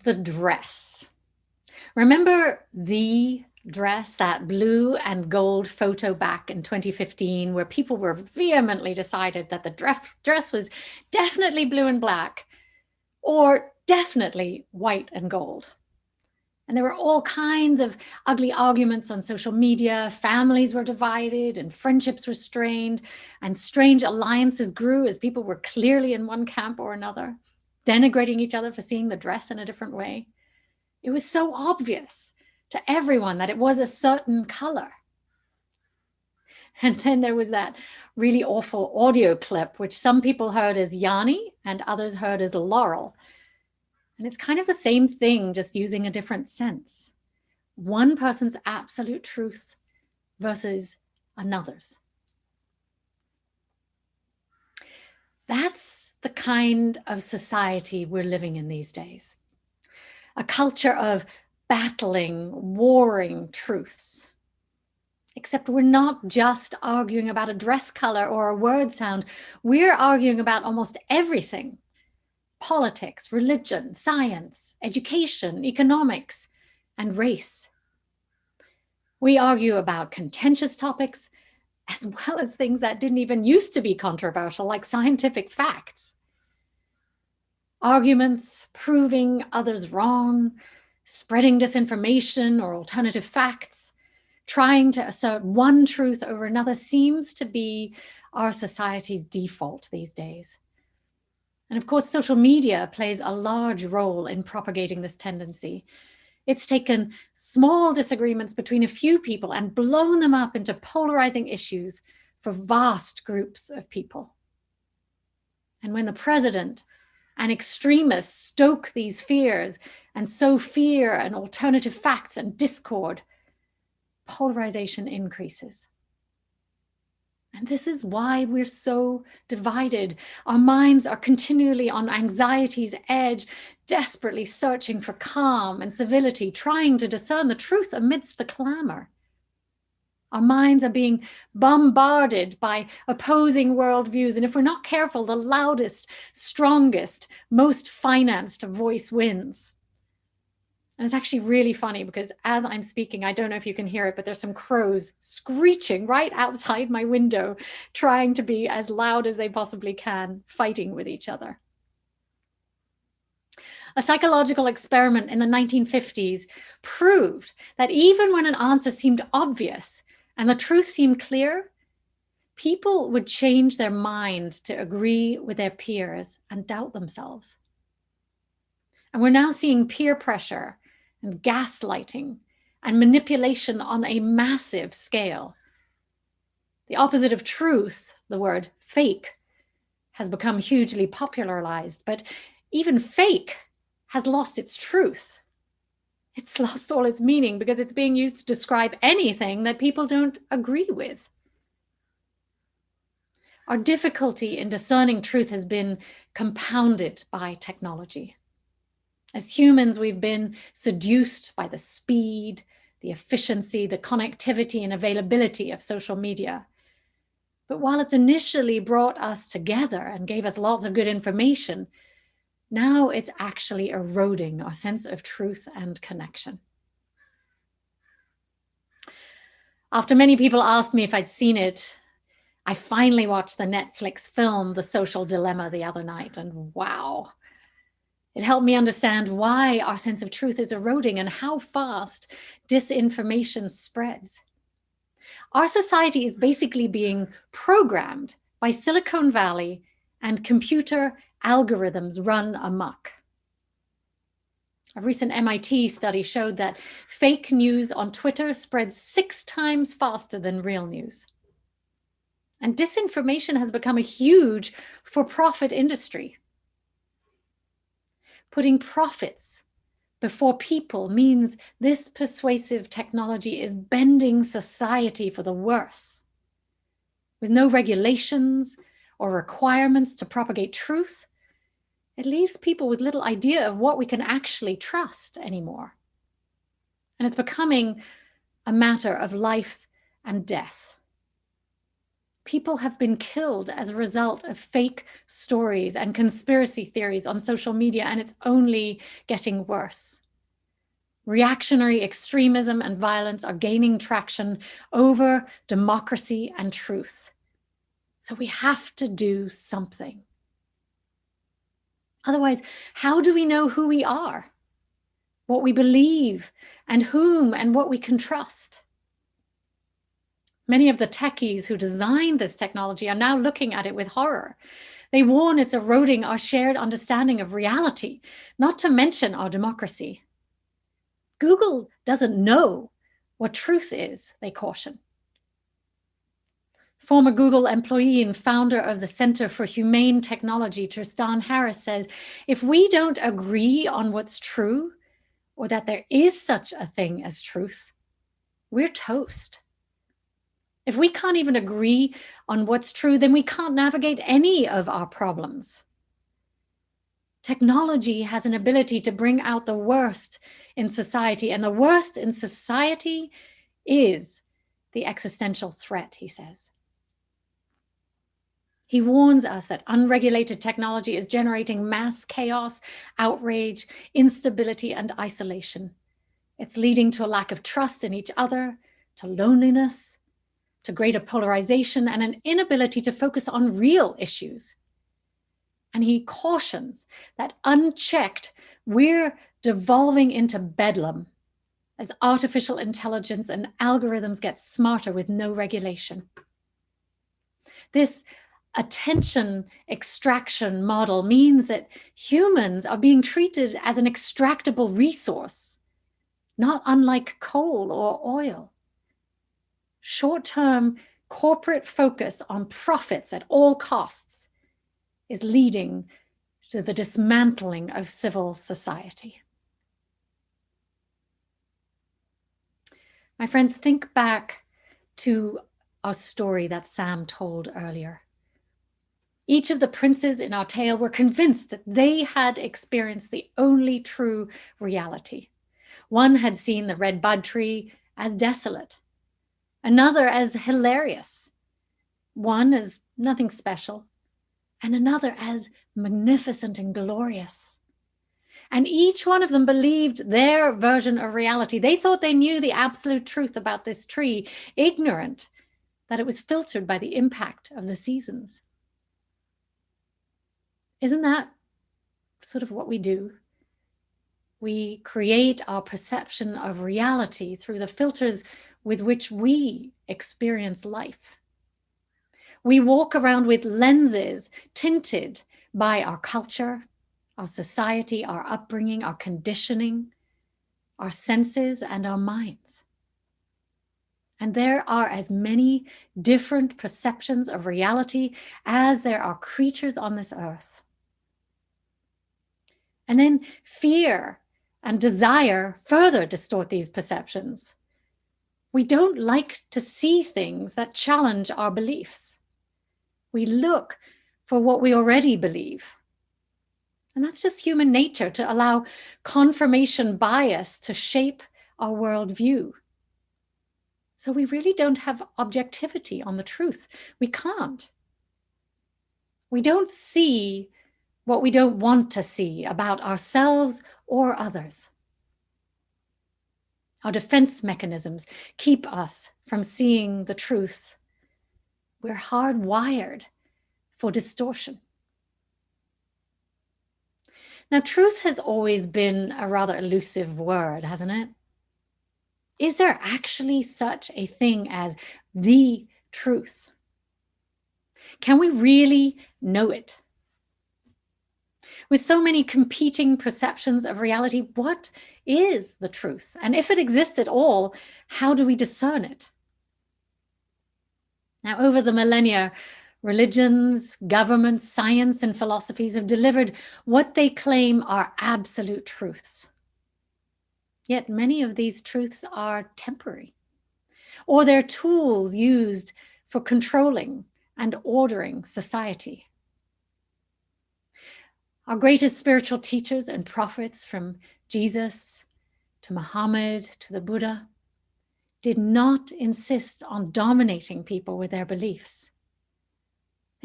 the dress. Remember the dress, that blue and gold photo back in 2015, where people were vehemently decided that the dress was definitely blue and black or definitely white and gold. And there were all kinds of ugly arguments on social media. Families were divided and friendships were strained, and strange alliances grew as people were clearly in one camp or another, denigrating each other for seeing the dress in a different way. It was so obvious to everyone that it was a certain color. And then there was that really awful audio clip, which some people heard as Yanni and others heard as Laurel. And it's kind of the same thing, just using a different sense. One person's absolute truth versus another's. That's the kind of society we're living in these days. A culture of battling, warring truths. Except we're not just arguing about a dress color or a word sound. We're arguing about almost everything. Politics, religion, science, education, economics, and race. We argue about contentious topics as well as things that didn't even used to be controversial, like scientific facts. Arguments proving others wrong, spreading disinformation or alternative facts, trying to assert one truth over another seems to be our society's default these days. And of course, social media plays a large role in propagating this tendency. It's taken small disagreements between a few people and blown them up into polarizing issues for vast groups of people. And when the president and extremists stoke these fears and sow fear and alternative facts and discord, polarization increases. And this is why we're so divided. Our minds are continually on anxiety's edge, desperately searching for calm and civility, trying to discern the truth amidst the clamor. Our minds are being bombarded by opposing worldviews, and if we're not careful, the loudest, strongest, most financed voice wins. And it's actually really funny because as I'm speaking, I don't know if you can hear it, but there's some crows screeching right outside my window, trying to be as loud as they possibly can, fighting with each other. A psychological experiment in the 1950s proved that even when an answer seemed obvious and the truth seemed clear, people would change their mind to agree with their peers and doubt themselves. And we're now seeing peer pressure and gaslighting and manipulation on a massive scale. The opposite of truth, the word fake, has become hugely popularized, but even fake has lost its truth. It's lost all its meaning because it's being used to describe anything that people don't agree with. Our difficulty in discerning truth has been compounded by technology. As humans, we've been seduced by the speed, the efficiency, the connectivity and availability of social media. But while it's initially brought us together and gave us lots of good information, now it's actually eroding our sense of truth and connection. After many people asked me if I'd seen it, I finally watched the Netflix film, The Social Dilemma, the other night, and wow. It helped me understand why our sense of truth is eroding and how fast disinformation spreads. Our society is basically being programmed by Silicon Valley and computer algorithms run amok. A recent MIT study showed that fake news on Twitter spreads 6 times faster than real news. And disinformation has become a huge for-profit industry. Putting profits before people means this persuasive technology is bending society for the worse. With no regulations or requirements to propagate truth, it leaves people with little idea of what we can actually trust anymore. And it's becoming a matter of life and death. People have been killed as a result of fake stories and conspiracy theories on social media, and it's only getting worse. Reactionary extremism and violence are gaining traction over democracy and truth. So we have to do something. Otherwise, how do we know who we are, what we believe, and whom and what we can trust? Many of the techies who designed this technology are now looking at it with horror. They warn it's eroding our shared understanding of reality, not to mention our democracy. Google doesn't know what truth is, they caution. Former Google employee and founder of the Center for Humane Technology, Tristan Harris, says, if we don't agree on what's true, or that there is such a thing as truth, we're toast. If we can't even agree on what's true, then we can't navigate any of our problems. Technology has an ability to bring out the worst in society, and the worst in society is the existential threat, he says. He warns us that unregulated technology is generating mass chaos, outrage, instability, and isolation. It's leading to a lack of trust in each other, to loneliness, to greater polarization, and an inability to focus on real issues. And he cautions that unchecked, we're devolving into bedlam as artificial intelligence and algorithms get smarter with no regulation. This attention extraction model means that humans are being treated as an extractable resource, not unlike coal or oil. Short-term corporate focus on profits at all costs is leading to the dismantling of civil society. My friends, think back to our story that Sam told earlier. Each of the princes in our tale were convinced that they had experienced the only true reality. One had seen the red bud tree as desolate, another as hilarious, one as nothing special, and another as magnificent and glorious. And each one of them believed their version of reality. They thought they knew the absolute truth about this tree, ignorant that it was filtered by the impact of the seasons. Isn't that sort of what we do? We create our perception of reality through the filters with which we experience life. We walk around with lenses tinted by our culture, our society, our upbringing, our conditioning, our senses, and our minds. And there are as many different perceptions of reality as there are creatures on this earth. And then fear and desire further distort these perceptions. We don't like to see things that challenge our beliefs. We look for what we already believe. And that's just human nature, to allow confirmation bias to shape our worldview. So we really don't have objectivity on the truth. We can't. We don't see what we don't want to see about ourselves or others. Our defense mechanisms keep us from seeing the truth. We're hardwired for distortion. Now, truth has always been a rather elusive word, hasn't it? Is there actually such a thing as the truth? Can we really know it? With so many competing perceptions of reality, what is the truth? And if it exists at all, how do we discern it? Now, over the millennia, religions, governments, science, and philosophies have delivered what they claim are absolute truths. Yet many of these truths are temporary, or they're tools used for controlling and ordering society. Our greatest spiritual teachers and prophets, from Jesus to Muhammad to the Buddha, did not insist on dominating people with their beliefs.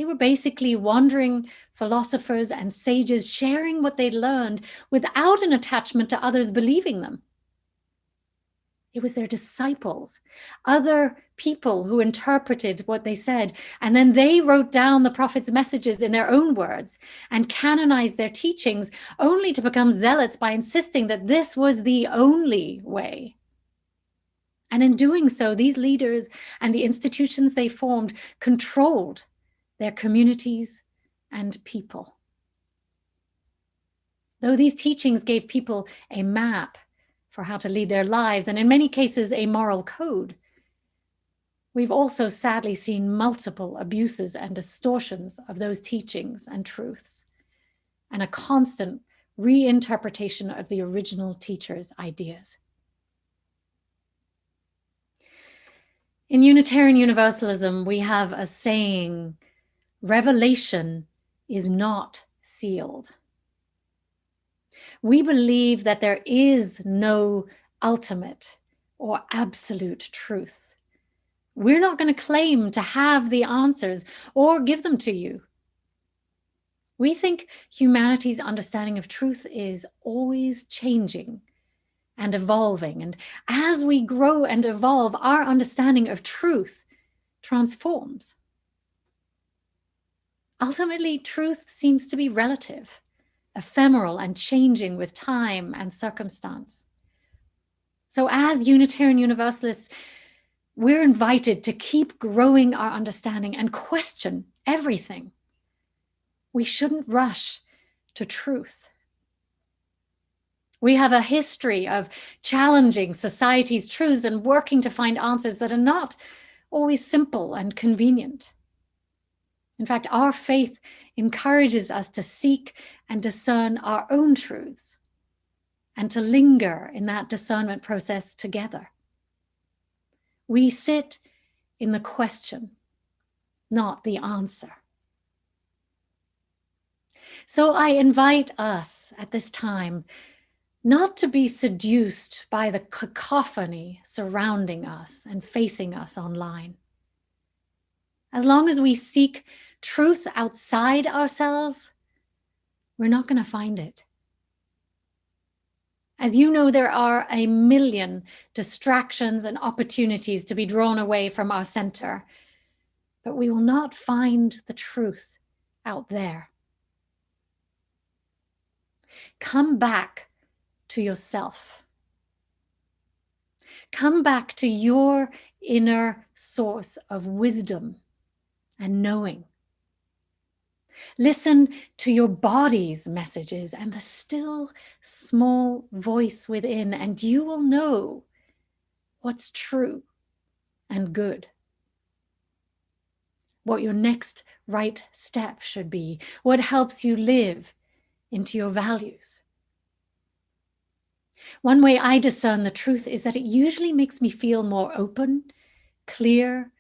They were basically wandering philosophers and sages sharing what they'd learned without an attachment to others believing them. It was their disciples, other people who interpreted what they said, and then they wrote down the prophet's messages in their own words and canonized their teachings, only to become zealots by insisting that this was the only way. And in doing so, these leaders and the institutions they formed controlled their communities and people. Though these teachings gave people a map for how to lead their lives, and in many cases, a moral code, we've also sadly seen multiple abuses and distortions of those teachings and truths, and a constant reinterpretation of the original teacher's ideas. In Unitarian Universalism, we have a saying, revelation is not sealed. We believe that there is no ultimate or absolute truth. We're not going to claim to have the answers or give them to you. We think humanity's understanding of truth is always changing and evolving. And as we grow and evolve, our understanding of truth transforms. Ultimately, truth seems to be relative, ephemeral, and changing with time and circumstance. So as Unitarian Universalists, we're invited to keep growing our understanding and question everything. We shouldn't rush to truth. We have a history of challenging society's truths and working to find answers that are not always simple and convenient. In fact, our faith encourages us to seek and discern our own truths and to linger in that discernment process together. We sit in the question, not the answer. So I invite us at this time not to be seduced by the cacophony surrounding us and facing us online. As long as we seek truth outside ourselves, we're not going to find it. As you know, there are a million distractions and opportunities to be drawn away from our center, but we will not find the truth out there. Come back to yourself. Come back to your inner source of wisdom and knowing. Listen to your body's messages and the still small voice within, and you will know what's true and good. What your next right step should be, what helps you live into your values. One way I discern the truth is that it usually makes me feel more open, clear,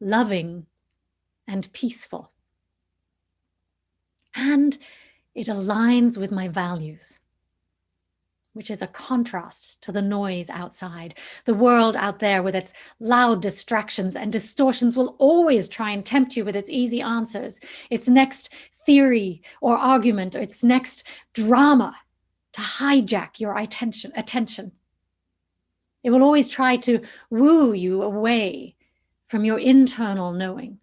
loving, and peaceful. And it aligns with my values, which is a contrast to the noise outside. The world out there with its loud distractions and distortions will always try and tempt you with its easy answers, its next theory or argument, or its next drama to hijack your attention. It will always try to woo you away from your internal knowing.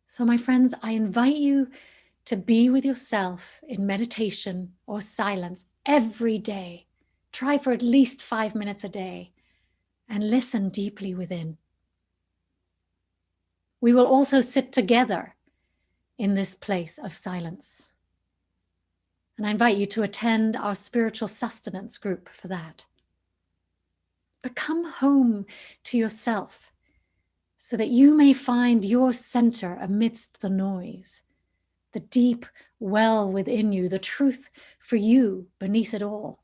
So, my friends, I invite you to be with yourself in meditation or silence every day. Try for at least 5 minutes a day and listen deeply within. We will also sit together in this place of silence. And I invite you to attend our spiritual sustenance group for that. But come home to yourself so that you may find your center amidst the noise, the deep well within you, the truth for you beneath it all.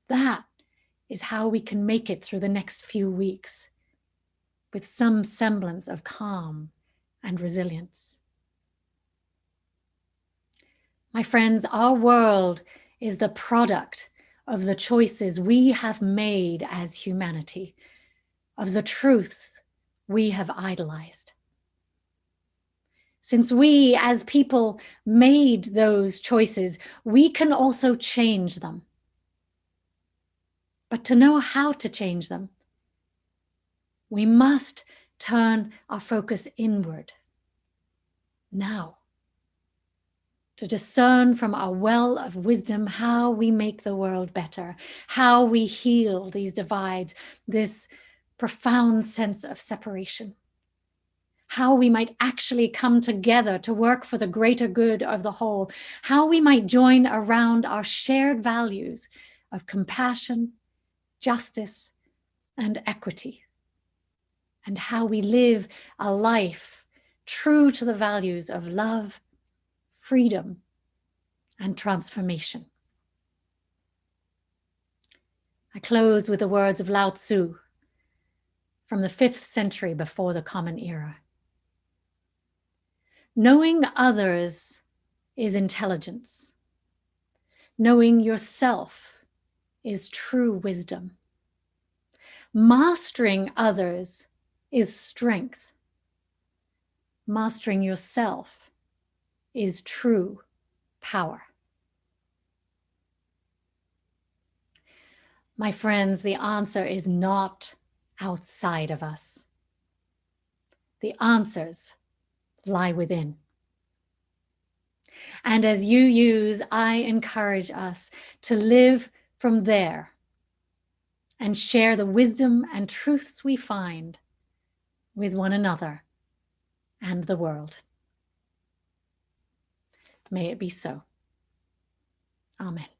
That is how we can make it through the next few weeks with some semblance of calm and resilience. My friends, our world is the product of the choices we have made as humanity, of the truths we have idolized. Since we as people made those choices, we can also change them. But to know how to change them, we must turn our focus inward now, to discern from our well of wisdom how we make the world better, how we heal these divides, this profound sense of separation, how we might actually come together to work for the greater good of the whole, how we might join around our shared values of compassion, justice, and equity, and how we live a life true to the values of love, freedom, and transformation. I close with the words of Lao Tzu from the 5th century before the Common Era. Knowing others is intelligence. Knowing yourself is true wisdom. Mastering others is strength. Mastering yourself is true power. My friends, the answer is not outside of us. The answers lie within. And as you use, I encourage us to live from there and share the wisdom and truths we find with one another and the world. May it be so. Amen.